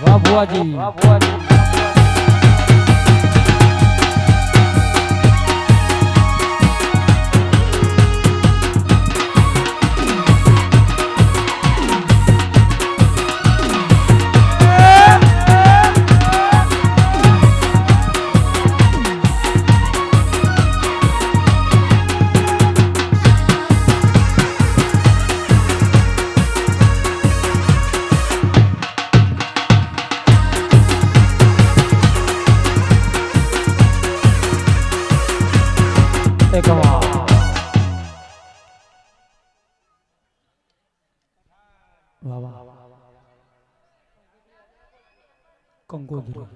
વાહ બુઆજી કંકોત્રી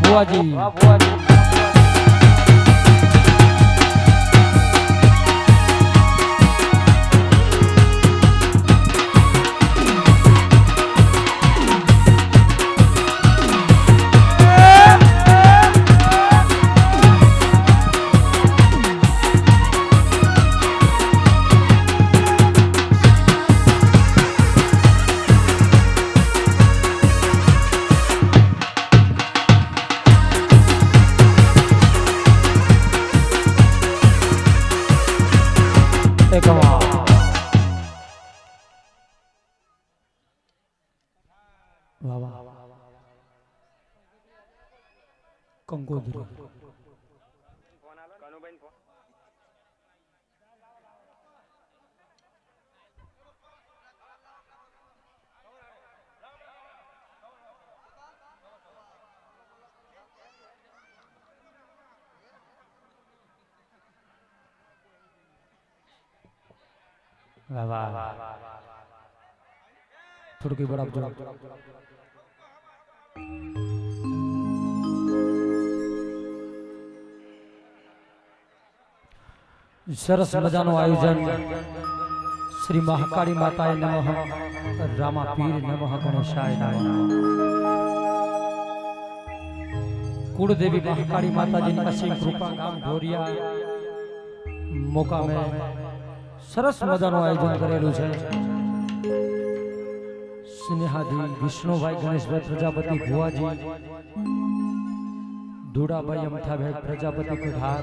બુઆજી કંકોત્રી વાહ થોડુંક બરાબર સરસ મજાનું આયોજન શ્રી મહાકાળી માતાએ નમઃ રામા પીર નમઃ ગણેશાય નમઃ કુળદેવી મહાકાળી માતાજીની અસીમ કૃપા ગામ ઢોરિયા મોકામે સરસ મજાનું આયોજન કરેલું છે સ્નેહાજી વિષ્ણુભાઈ ગણેશભાઈ પ્રજાપતિ ભુવાજી દુડાભાઈ અમથાભાઈ પ્રજાપતિ કઢાર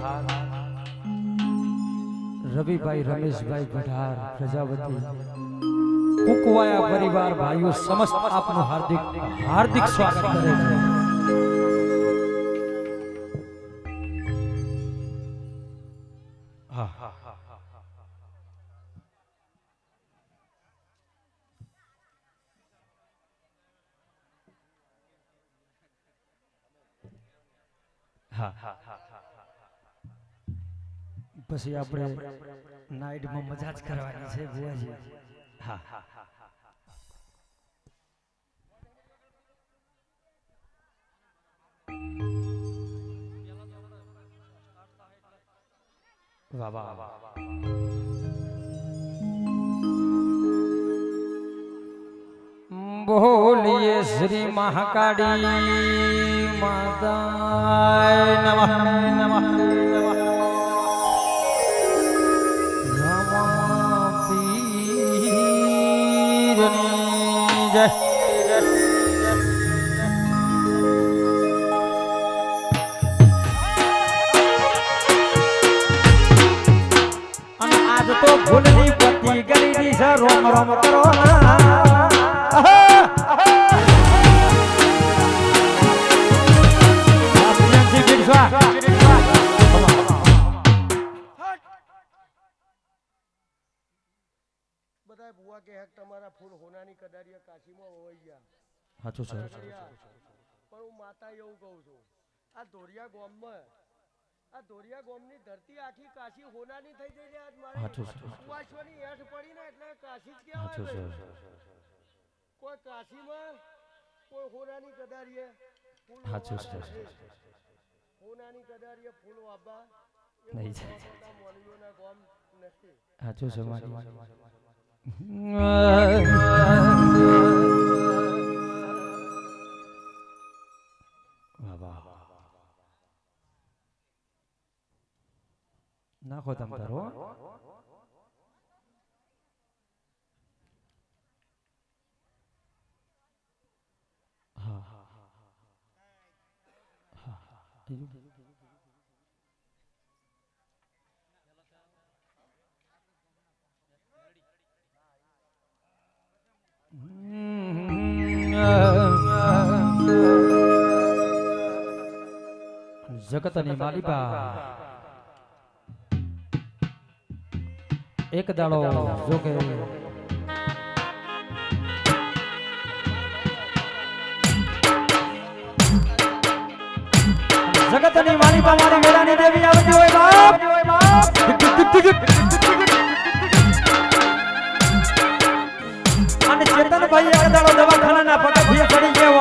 રવિભાઈ રમેશભાઈ ગઢાર પ્રજાપતિ કુકવાયા પરિવાર ભાઈઓ સમસ્ત આપનું હાર્દિક હાર્દિક સ્વાગત કરે છે હા હા પછી આપણે નાઈટમાં મજા જ કરવાની છે બુઆજી હા વાહ વાહ બોલીએ શ્રી મહાકાળી માતાય નમઃ નમઃ રામા પીરની જય અને આજ તો ભૂલની પતિ ગરી છે રોમ રોમ કરો ના બધા ભુવા કે હેક તમારા ફૂલ હોનાની કડારિયા કાશીમાં હોય ગયા સાચું સર. પણ હું માતા એવું કહું છું આ ધોરિયા ગામની ધરતી આખી કાશી હોનાની થઈ જઈ છે આજ મારી કુવાસોની હેઠ પડી ને એટલે કાશી જ કહેવાય. કોઈ કાશીમાં કોઈ હોનાની કદારીએ હોનાની કદારીએ ફૂલ વાબા નહીં મોનવીઓના ગામ નથી. સાચું છે મારી. નાખો તમ તારો. હા હા હા. જગતની માલિકા એક દાડો જોકે જગતની માલિકા મારી વેળાની દેવી આવતી હોય બાપ અને ચેતનભાઈ એક દાડો દવાખાનાના પગથિયે પડી ગયો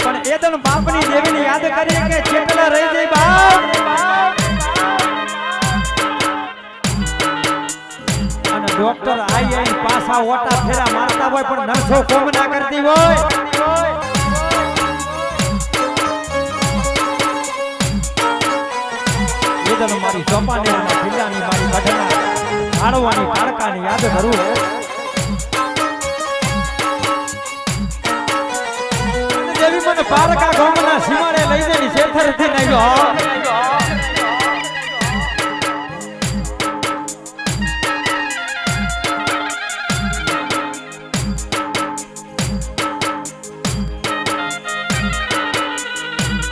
પણ એ દન બાપની દેવીને યાદ કરી કે ચેતના રહી જાય બાપ. અને ડોક્ટર આઈ પાછા ઓટા ફેરા મારતા હોય પણ નર્સો કોમ ના કરતી હોય. એ દન મારી ચોપાની અને ખીલાની મારી બઢના આડવાની પાડકાની યાદ કરું. દેવી મને પારકા ગામના સીમાડે લઈ જઈ શેઠરથી આવ્યો.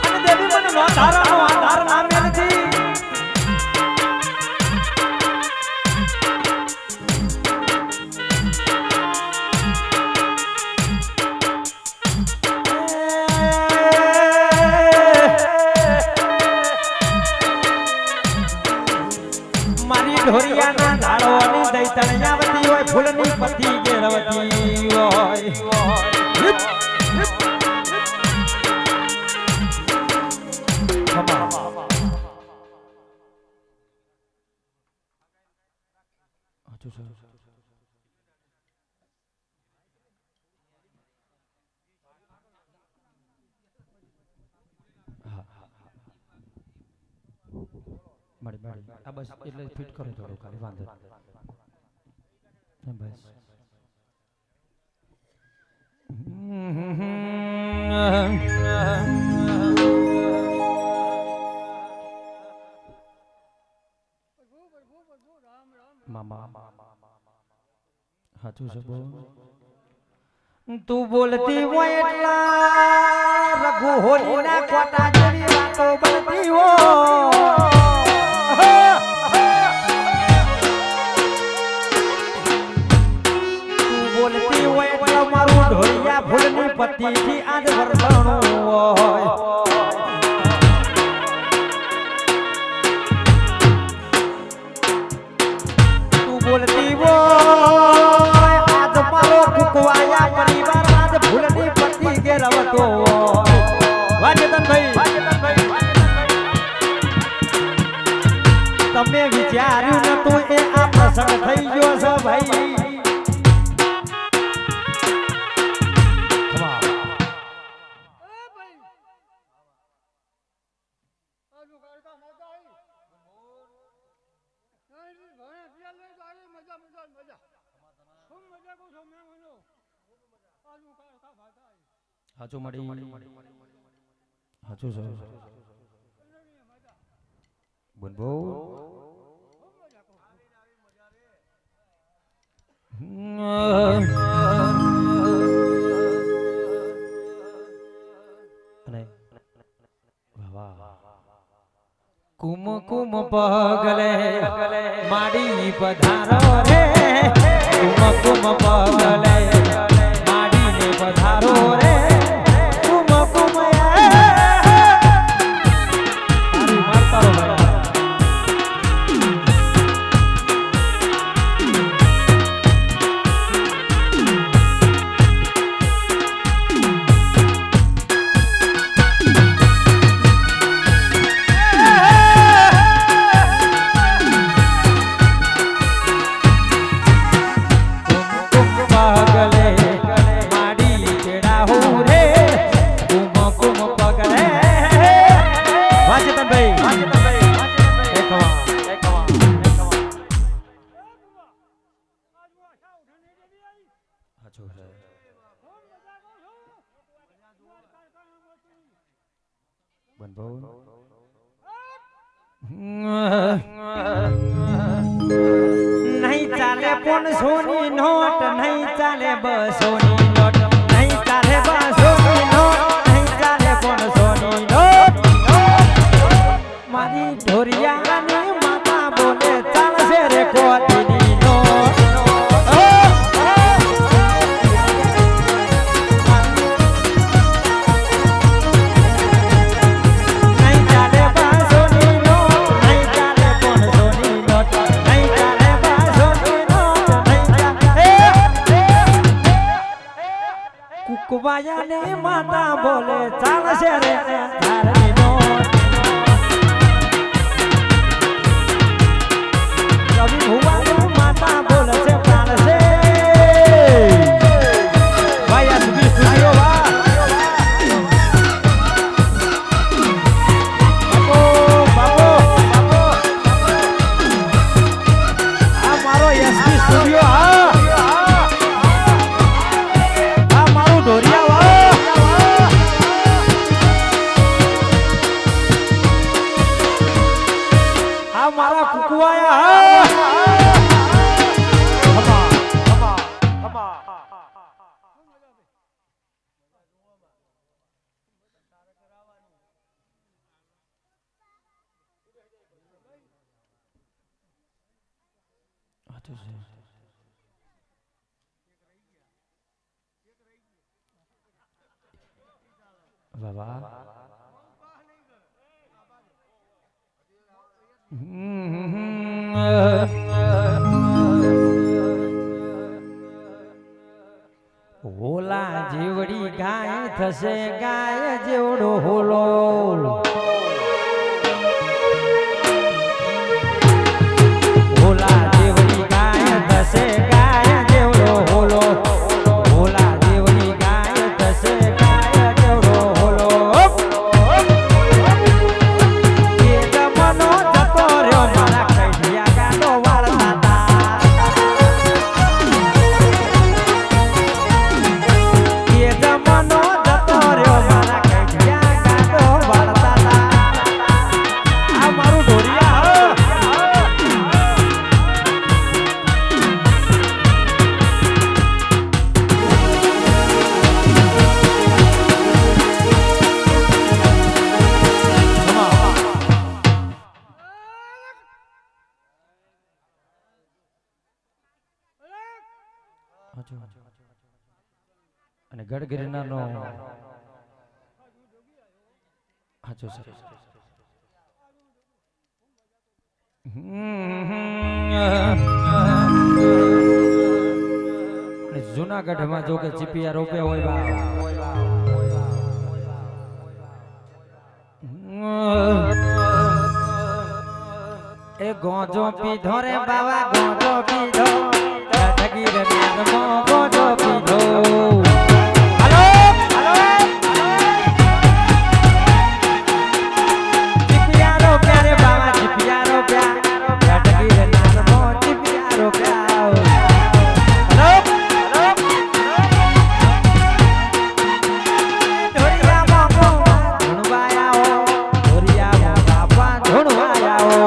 અને દેવી મને નો ધારાનો આધાર નામે નથી. ઢોરિયાના ધાડોની દૈતણિયાવતી હોય ફૂલની પતિ ગેરવતી હોય. આ બસ એટલે ફિટ કરો થોડું ખાલી વાંધો બસ. મામા સાચું છે બોલ. તું બોલતી હોય એટલા રઘુ હોલીના કોટા જેવી વાતો બનતી હોય. બોલતી હોય એટલે મારું ઢોલિયા ફૂલની પત્તીથી આજ વરસાણું હોય. તું બોલતી હોય આજ મારો કુકવાયા પરિવાર આજ ફૂલની પત્તી ઘેરવતો હોય. વાજેતનભાઈ તમે વિચાર્યું નતું એ આ પ્રસંગ થઈ ગયો છે ભાઈ. હાચું મળી હાચું સર બનબો અને કુમ કુમ પગલે માડી પધારો રે કુમ કુમ પગલે હાચું છે. બંધો નહીં ચાલે 500 ની નોટ, નહીં ચાલે 200 ની નોટ, નહીં ચાલે 200 ની નોટ, નહીં ચાલે 500 ની નોટ. મારી ઢોરિયાની માતા બોલે ચાલશે રે કોતીની નોટ. નહીં ચાલે 200 ની નોટ, નહીં ચાલે 500 ની નોટ, નહીં ચાલે 200 ની નોટ, નહીં ચાલે. કુકવાયાની માતા બોલે ચાલશે રે તારની નોટ. રવિ ભુવાની માતા બોલે છે ચાલશે. ભાઈ આ સુબી સ્ટુડિયો વા બાપો આ મારો એસપી સ્ટુડિયો. આ મારું ઢોરિયા વા આ મારા કુકવાયા. હાચું છે. વાહ વાહ. હોલા જેવડી ગાય થશે ગાય જેવડો હોલો. હોલા જેવડી ગાય થશે ગાય જેવડો હોલો. હોલા જેવડી ગાય થશે ગાય જેવડો હોલો. એ જમાનો જતો રહ્યો મારા કઢિયા ગાડો વાળતા. એ જમાનો જતો રહ્યો મારા કઢિયા ગાડો વાળતા. આ મારું ઢોરિયા. હાચું. અને ગઢ ગિરનારનો હાચું છે. અને જુનાગઢમાં જો કે ચીપિયા રોપ્યા હોય બા. એ ગોજો પીધો રે બાવા ગોજો પીધો. ગઢ ગિરનારમાં ગોજો પીધો. હાલો હાલો ચીપિયા રોપ્યા રે બાવા ચીપિયા રોપ્યા. ગઢ ગિરનારમાં ચીપિયા રોપ્યા. હાલો હાલો ઢોરિયામાં બાપા ધૂણવાયા હો. ઢોરિયામાં બાપા ધૂણવાયા હો.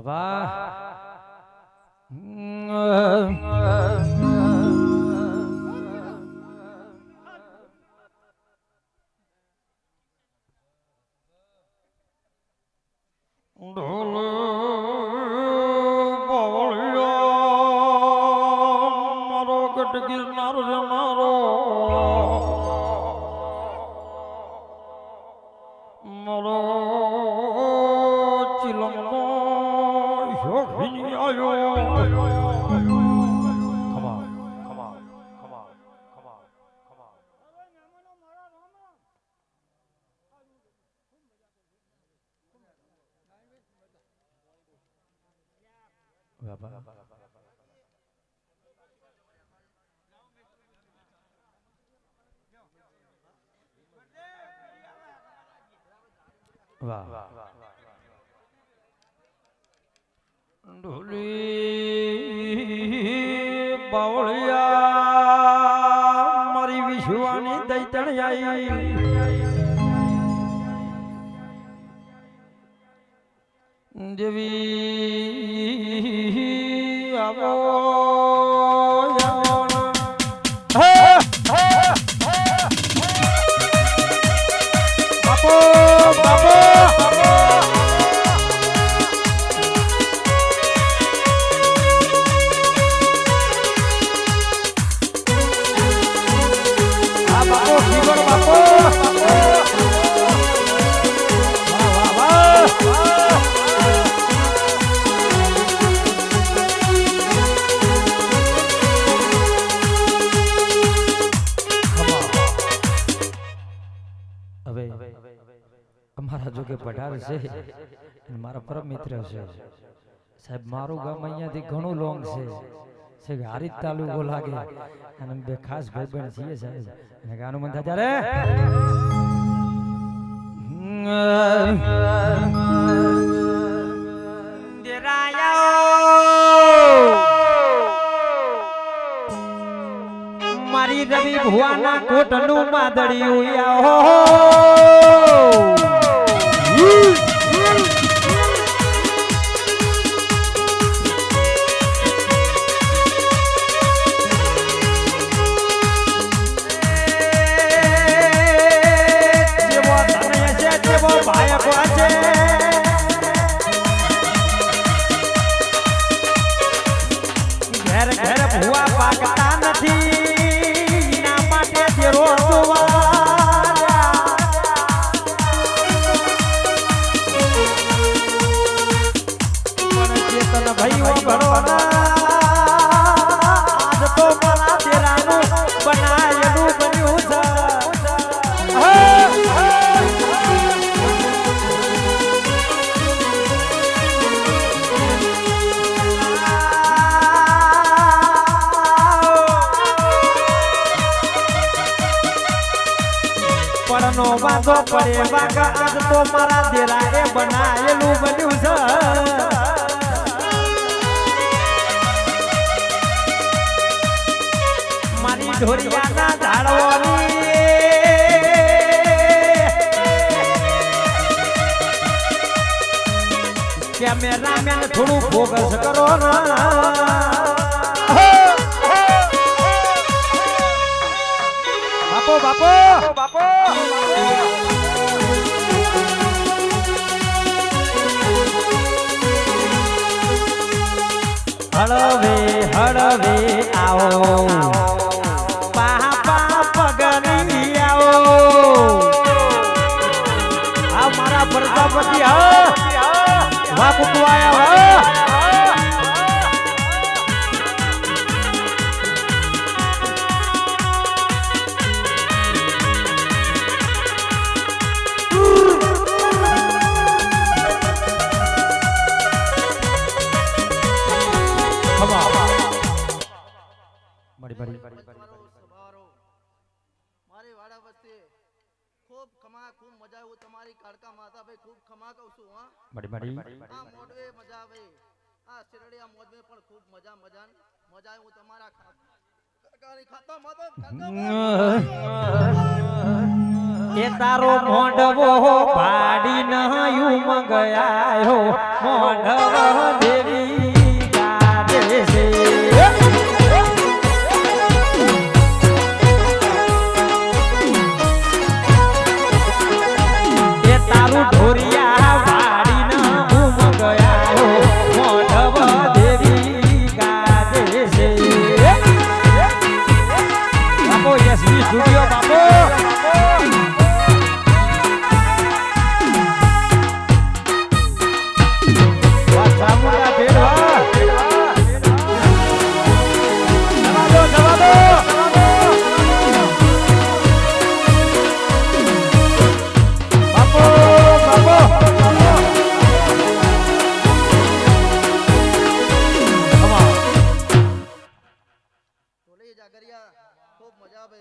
બાબા ઢોલ મારો ગઢ ગિરનાર મારો મારો ચિલમનો શોખીની આયો વાહ ઢોલી બાવળિયા મારી વિશ્વાની દૈતણ આઈ જેવી આવો બાપો બાપો અમારા જોકે પઢાર છે મારા પરમ મિત્ર છે સાહેબ મારું ગામ અહીંયાથી ઘણું લોંગ છે હારીજ તાલુકો લાગે અને બે ખાસ ભાઈબંધ છીએ સાહેબ અને ગાનું મન થાય ત્યારે મારી રવિ ભુવાના કોટનું માદળિયું આવો ઘેર ઘેર ભુવા પાકતા નથી ના માટે તેરો ચેતન ભાઈઓ ભરો આજ તો મારા તેરાનું બનાયેલું બન્યું છે પડનો વાંધો પડે વાગા આજ તો મારા દેરાએ બનાયેલું બન્યું છે મારી ઢોરિયાના ઝાડવાની કેમેરામેન થોડું ફોકસ કરો બાપો બાપો બાપો હળવે હળવે આવો પાપા પગની આવો આ મારા પ્રજાપતિ વાહ કુકવાયા મારી વાડા વસ્તી ખૂબ ખમા ખૂબ મજા આવું તમારી કાળકા માતા ભાઈ ખૂબ ખમા કહું છું હા આ મોડવે મજા આવે આ શિરડિયા મોડવે પણ ખૂબ મજા આવું તમારા કાકાની ખાતા માતા એ તારો મોઢવો પાડી નયું મંગયાયો મોઢવ દેવી ગાજે છે એ તારું ઢોરિયા પાડી નયું મંગયાયો મોઢવ દેવી ગાજે છે બાપો એસબી સ્ટુડિયો બાપો ખૂબ મજા આવે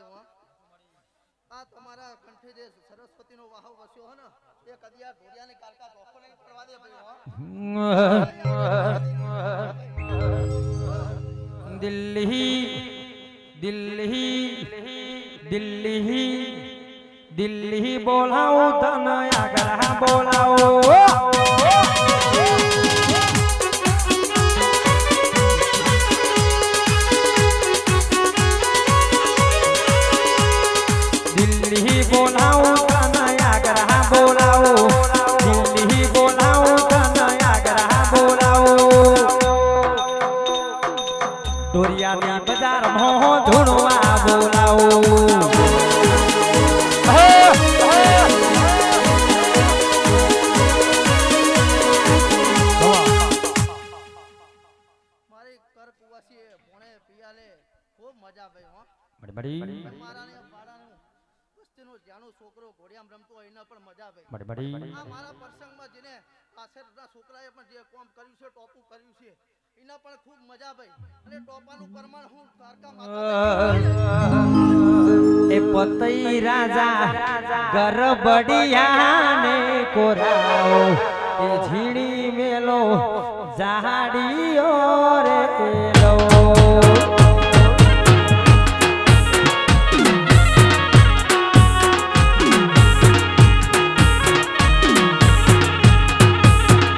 આ તમારા કંઠે જે સરસ્વતીનો વાહો વસ્યો હે ને એ કદી આ ઘોડિયાની કાલકા ધોકો નહીં પડવા દે ભાઈ દિલ્હી દિલ્હી દિલ્હી દિલ્હી બોલાવો તને આગળ બોલાવો દિલ્હી બોલાવો તને આગળ બોલાવો દિલ્હી બોલાવો તને આગળ બોલાવો દોરિયાની બજારમાં ધૂણવા બોલાવો મારી કર કુવાસી ભોણે પિયાલે ખૂબ મજા આવે બડી મારાને પાડાનું વસ્તીનો જાણો છોકરો ઘોડિયામ રમતો હોય એના પણ મજા આવે બડી આ મારા પ્રસંગમાં જેને પાછળના છોકરાએ પણ જે કામ કર્યું છે ટોપું કર્યું છે એના પણ ખૂબ મજા આવે અને ટોપાનું પરમાણ હું તારકા માતા એ પતઈ રાજા ગરબડિયાને કોરાઓ એ ઝીણી મેલો જાડીઓ રે લો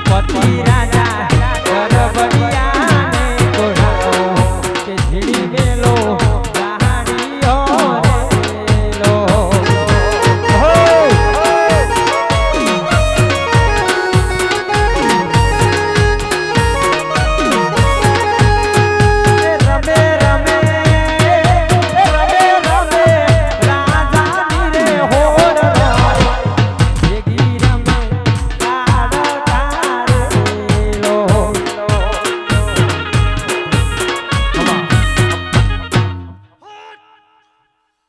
પતઈ રાજા ગરબડિયાને કોરાઓ એ ઝીણી મેલો જાડીઓ રે લો રમે રમે રમે રમે રાજાની રે હોડ ભેગી રમે કાળકારે લો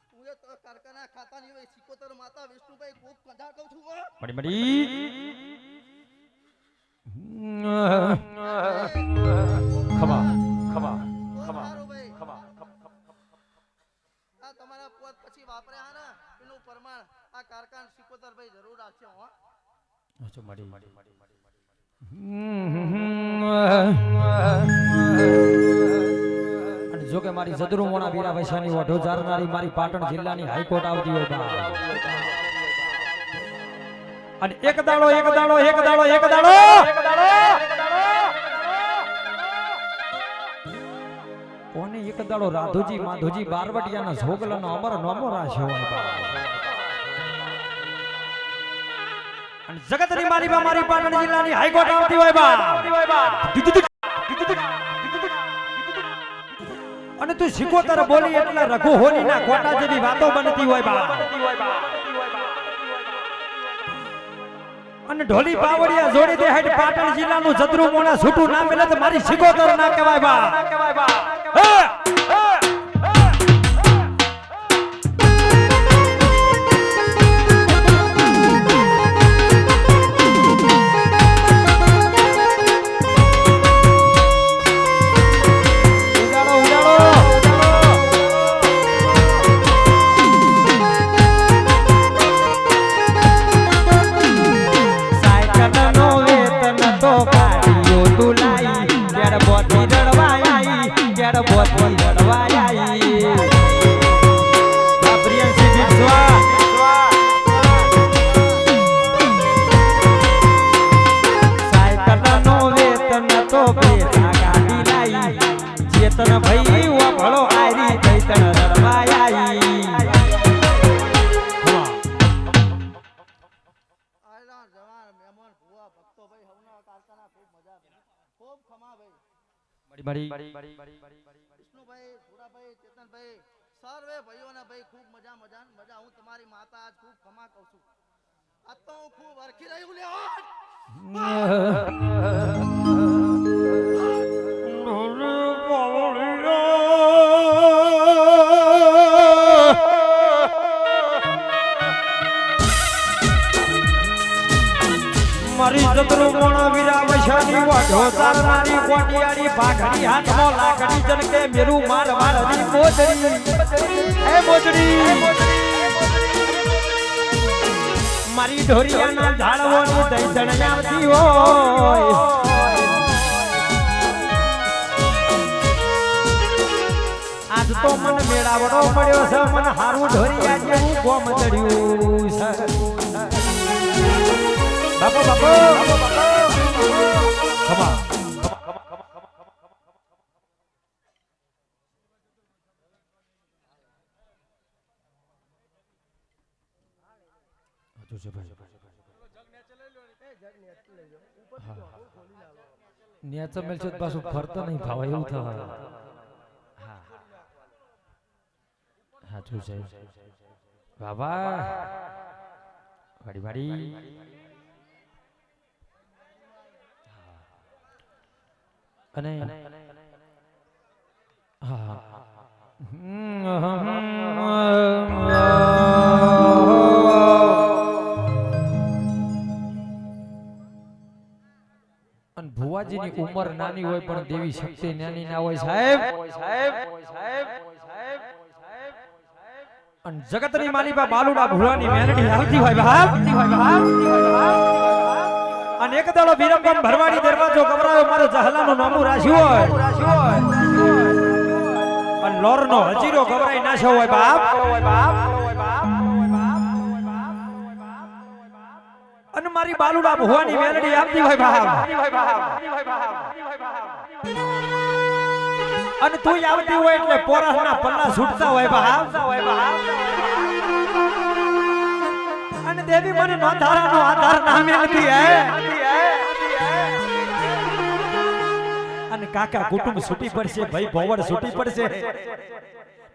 તું એ તો કારકાના ખાતાની હોય સિકોતર માતા વિષ્ણુભાઈ ખૂબ કથા કહું છું હો. બડી ખમા ખમા ખૂબ ખમા સારું ભાઈ. ખમા આ તમારા પોત પછી વાપર્યા હે ને એનું પ્રમાણ આ કારકાન સિકોતરભાઈ જરૂર રાખશે હો. અચ્છા મડી અને જો કે મારી જદરુ મોણા વીરા વૈશાની વઢો જારનારી મારી પાટણ જિલ્લાની હાઈકોર્ટ આવતી હોય બા અને એક દાડો એક દાડો એક દાડો એક દાડો કોને એક દાડો રાધુજી માધુજી બારવટિયાના જોગલાનો અમર નોમો રાખ્યો હોય બા અને જગતની મારી મારી પાટણ જિલ્લાની હાઈકોર્ટ આવતી હોય બા અને તું સિકોતર બોલી એટલે રઘુ હોલીના ખોટા જેવી વાતો બનતી હોય બા અને ઢોલી પાવડિયા જોડી દે હેડ પાટણ જિલ્લાનું જદરુ મોણા છૂટું ના મિલે તો મારી સિકોતર ના કહેવાય બા ચેતન ભાઈ વાપળો આરી ચૈતન રડવાઈ આયલા જવાન મહેમાન ભુવા ભક્તો ભાઈ હવના કારખાના ખૂબ મજા ખૂબ ખમા ભાઈ વિષ્ણુભાઈ ભુરાભાઈ ચેતનભાઈ સર્વે ભાઈઓના ભાઈ ખૂબ મજા હું તમારી માતા આજ ખૂબ ખમા કહું છું આજ તો હું ખૂબ હરખી રહ્યું લે મારી ચતુર મોણા વીરા વૈશાલી વાઢો તારનારી કોટિયારી ભાગડી હાથમાં લાકડી જનકે મેરું માર મારની મોજડી એ મોજડી મારી ઢોરિયાના ઝાડવાની દઈસણ આવતી હોય આજ તો મન મેળાવડો મળ્યો છે મન હારું ઢોરિયા જેવું ગોમ ચડ્યું છે બાપો ખમા ન્યાચો મેલશો તો પાછું ફરતો નહીં ભાવ એવું થાય સાચું છે બાબા વાડી અને હા અને ભુવાજીની ઉંમર નાની હોય પણ દેવી શક્તિ નાની ના હોય સાહેબ અને જગતની માલિકા બાલુડા ભુવાની મેરડી આવતી હોય બાપ અને એક દાડો વિરંબમ ભરવાડી દરવાજો ગવરાયો મારો જહલાનું નામું રાખ્યું હોય અને લોરનો હજીરો ગવરાઈ નાખ્યો હોય બાપ અને મારી બાલુડા ભુવાની મેરડી આવતી હોય બાપ અને તું આવતી હોય એટલે પોરાના પલ્લા છૂટતા હોય બાપ અને દેવી મને નોંધારાનો આધાર ના મેળતી હે અને કાકા કુટુંબ છૂટી પડશે ભાઈ ભોવડ છૂટી પડશે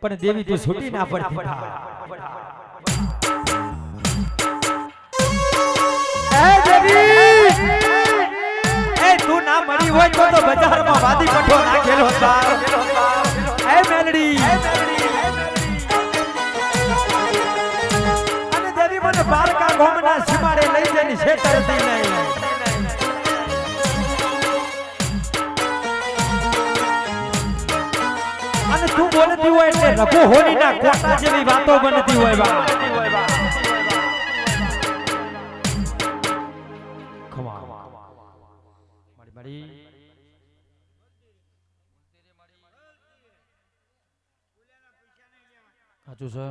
પણ દેવી તું છૂટી ના પડતી એ દેવી એ તું ના મળી હોય તો બજારમાં વાદી પઠો નાખેલો એ મેલડી અને દેવી મને બારકા ગોમના સીમાડે લઈ જઈને છેતરતી નહીં અને તું બોલતી હોય એટલે રઘુ હોલીના કોટા જેવી વાતો બનતી હોય બા સાચું છે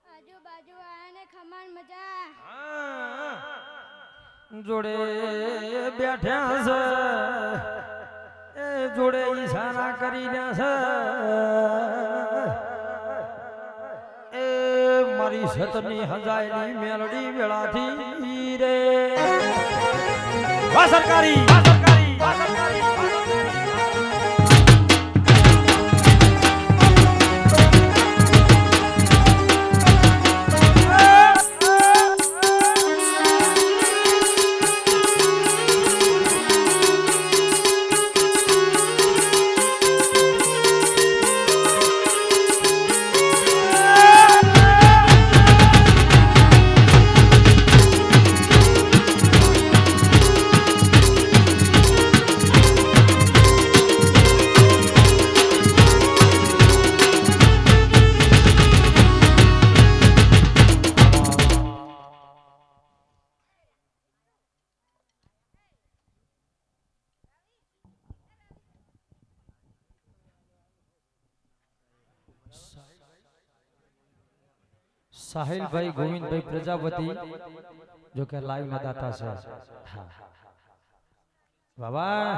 આજુબાજુ આને ખમાન મજા જોડે બેઠ્યા છે એ જોડે ઈશારા કરી રહ્યા છે એ મારી સતની હજાયની મેલડી વેળાથી રે વાહ સરકારી સાહિલભાઈ ગોવિંદભાઈ પ્રજાપતિ जो कि लाइव में दाता से हाँ બાબા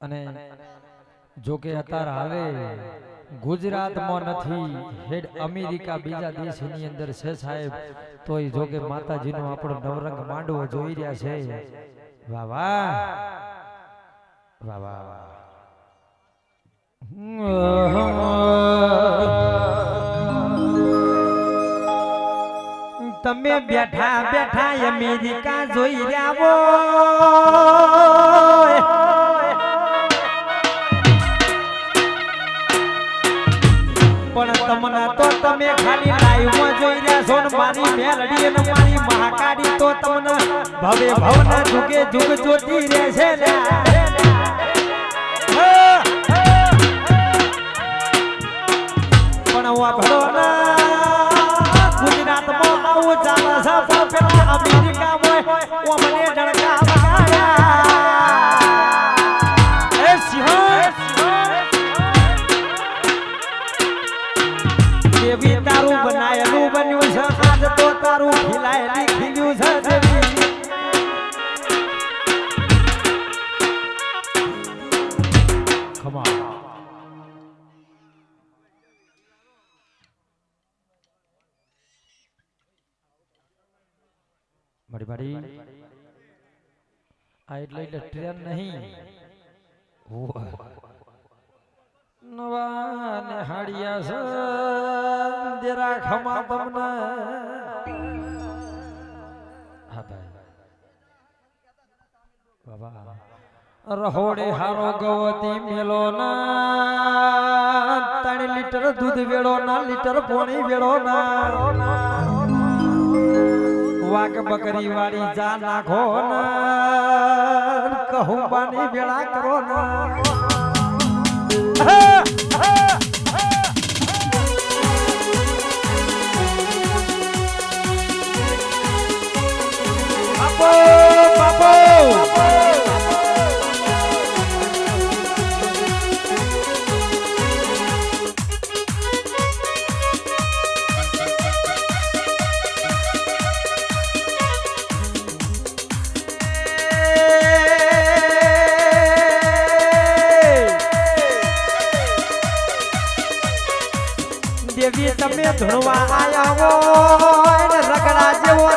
અને જો કે અત્યારે હાલે ગુજરાતમાં નથી હેડ અમેરિકા બીજા દેશની અંદર છે સાહેબ તોય જો કે માતાજીનો આપણો નવરંગ માંડવો જોઈ રહ્યા છે વાહ વાહ વાહ વાહ તમે બેઠા બેઠા અમેરિકા જોઈ રહ્યા હો પણ તમને તો તમે ખાલી લાઈવમાં જોઈ રહ્યા છો ને મારી મેલડી અને મારી મહાકાળી તો તમને ભવે ભવના જુગે જુગ જોતી રહેશે ને પણ વાભળો ના ગુજરાતમાં આવું ચાલે છે પણ પેલા અમેરિકામાં ઓ મને જણકા વગાડ્યા એ સિંહ દેવી તારું બનાયેલું બન્યું છે આજ તો તારું ખીલાયેલી ખીલ્યું છે દેવી ખમા મારી મારી આ એટલે ટ્રેન નહીં નવા ને હાડિયા છે દેરા ખમા તમને હા ભાઈ બાબા રહોડે હારો ગવતી મેલો ના 3 લીટર દૂધ વેળો ના લીટર પાણી વેળો ના વાક બકરી વાળી જા નાખો ના કહું બાની વેળા કરો ના બાપો બાપો દેવી તમે ધૂણવા આયા હોય ને રગડા જેવો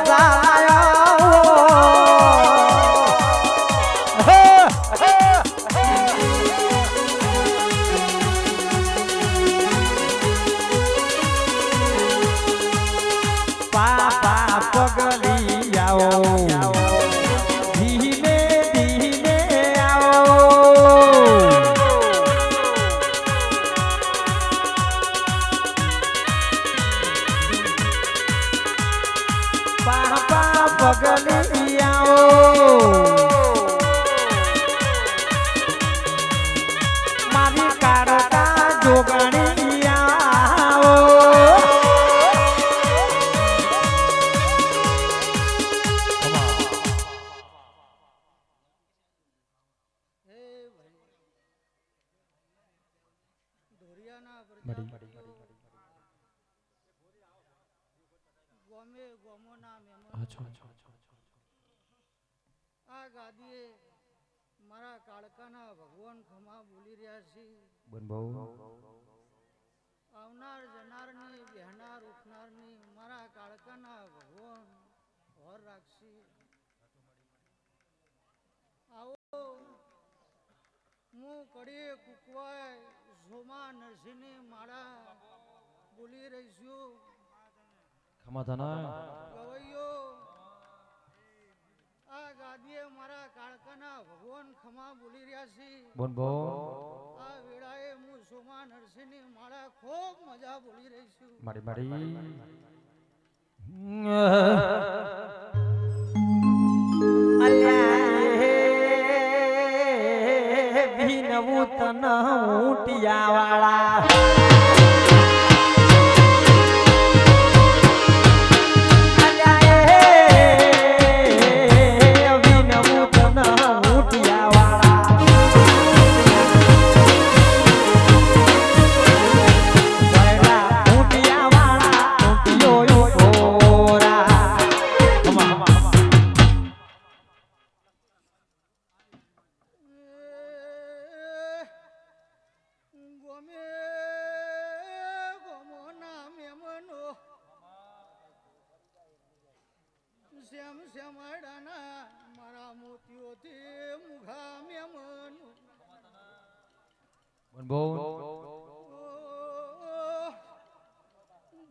પાપા પગલી આવો ધીમે ધીમે આવો પગલી આવો મારી કાળકા જોગણી આવો ધોરિયાના પ્રજાપતિ ગોમે ગોમોના મહેમાન આ ગાદીએ મારા કાળકાના ભગવાન ખમા બોલી રહ્યા છે બન બહુ આવનાર જનારની બહેનાર ઉઠનારની મારા કાળકાના ભગવાન હોર રાખશી આવો હું કડીએ કુકવાય ઝોમા નરસિંહની માળા બોલી રહી છું ખમા થના ગવૈયો આ ગાદીએ મારા કાળકાના ભગવાન ખમા બોલી રહ્યા છે બોન બહુ આ વેળાએ હું સોમા નરસિંહની માળા ખૂબ મજા બોલી રહી છું મારી મારી અલ્યા ભીનવું તન ઊંટિયા વાળા શ્યામ શ્યામાડાના મારા મોતીઓથી મુખા મેમન બહુ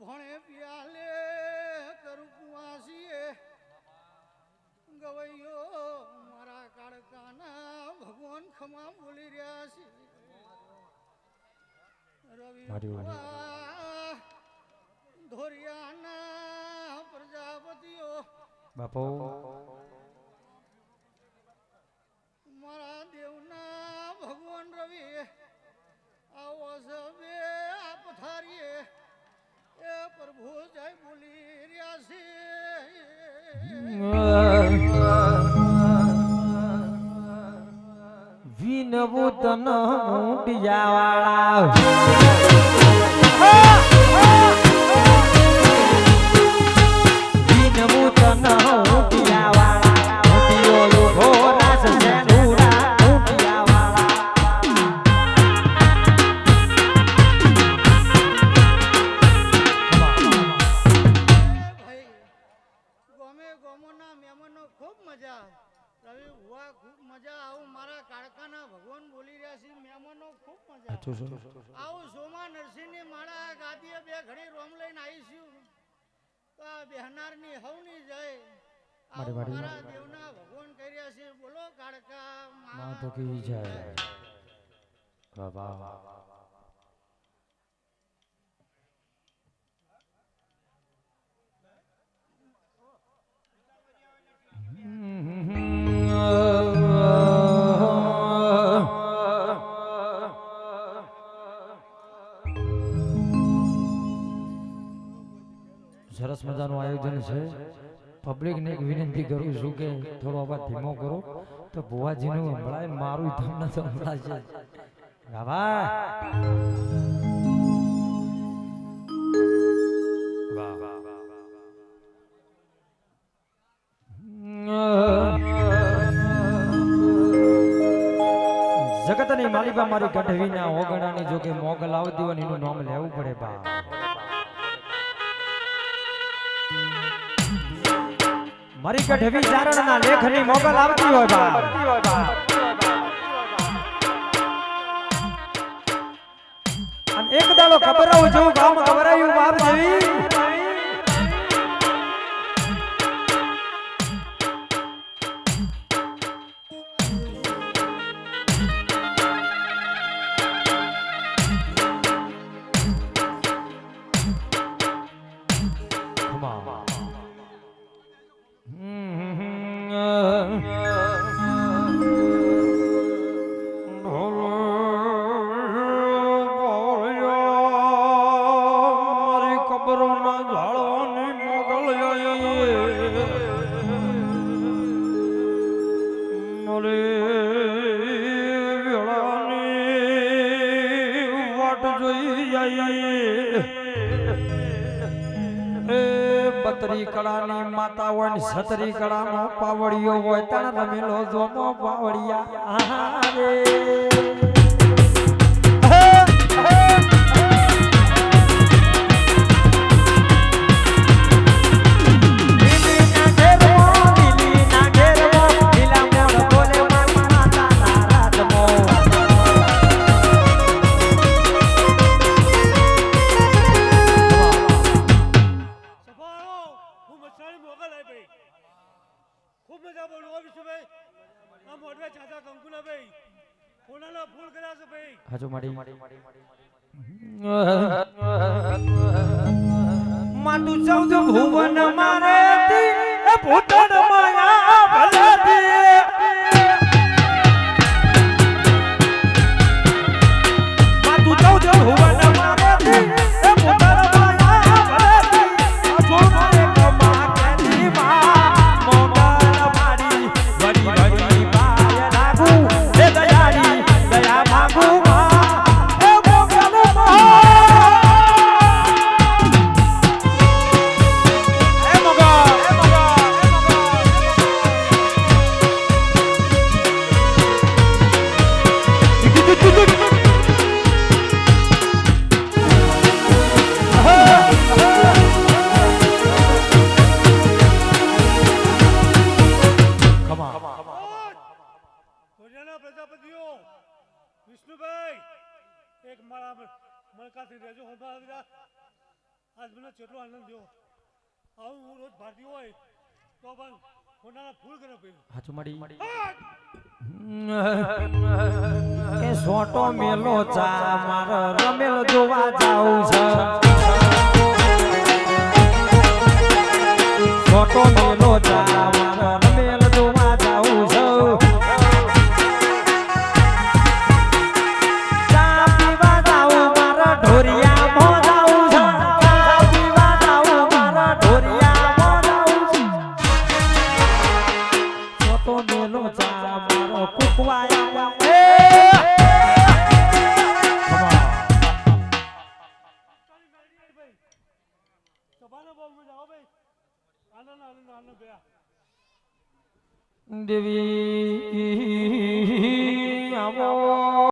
ભણે પિયાલે કરું કુવાસીએ ગવૈયો મારા કાળકાના ભગવાન ખમા બોલી રહ્યા છે રવિ ધોરિયાના પ્રજાપતિઓ બાપો મારા દેવના ભગવાન રવિ આવો સબે આ પથારીએ એ પ્રભુ જય બોલી રહ્યા છે વિનવું તન ઊંડિયાવાળા વિનવું તન ઊંડિયાવાળા ઊંડિયો ઉભો રાસ સેનુરા ઊંડિયાવાળા ભાઈ ગમે ગમોના મહેમાનો ખૂબ મજા રવિ હુઆ ખૂબ મજા આવું મારા કાળકાના ભગવાન બોલી રહ્યા છે મહેમાનો ખૂબ મજા આવું સોમા નરસિંહની માળા ગાદીએ બે ઘડી રોમ લઈને આવીશું તો આ બહેનારની હવની જાય આવું મારા દેવના ભગવાન કહી રહ્યા છે બોલો કાળકા માં તો કી જાય વાહ વાહ સરસ મજાનું આયોજન છે પબ્લિકને એક વિનંતી કરું છું કે થોડો અવાજ ધીમો કરો તો ભુવાજીનું સંભળાય મારું તમને તો સંભળાશે વાહ જગતની માલિકા મારી ગઢવીના ઓગણાની જો કે મોગલ આવતી હોય એનું નામ લેવું પડે બા મારી ગઢવી ચારણના લેખની મોગલ આવતી હોય બા અને એક દાડો ખબરાવું જેવું ગામ ખબરાયું બાપ જેવી બતરી કળાની માતા હોય ને છતરી કળાનો પાવડિયો હોય તણ રમેલો જોનો પાવડિયા રે હાજો માડી માતું 14 ભુવન મારે એ ભૂતળ માયા ભલાતી માતું 14 ભુવન મારે એ ભૂતળ માયા ભલાતી અજો મારે કમા કેની માં મોગલ મારી વડી વડી પાય લાગુ એ દયાળી દયા માંગુ વિષ્ણુભાઈ એક મારા મળકાથી રહેજો હોબા આવ્યા આજ મને કેટલો આનંદ થયો આવું હું રોજ ભારતી હોય તો પણ હોનારા ફૂલ કરે પેલું હાચું મળી એ સોટો મેલો ચા માર રમેલ જોવા જાઉં છે સોટો મેલો ચા માર રમેલ જોવા જાઉં છે ચા પીવા જાઉં મારા ઢોરિયા મો જાઉં છે ચા પીવા જાઉં મારા ઢોરિયા મો જાઉં છે સોટો મેલો ચા મારો કુકવાયા સભાના બહુ મજા આવો ભાઈ આનંદ આનંદ આનંદ ગયા દેવી આવો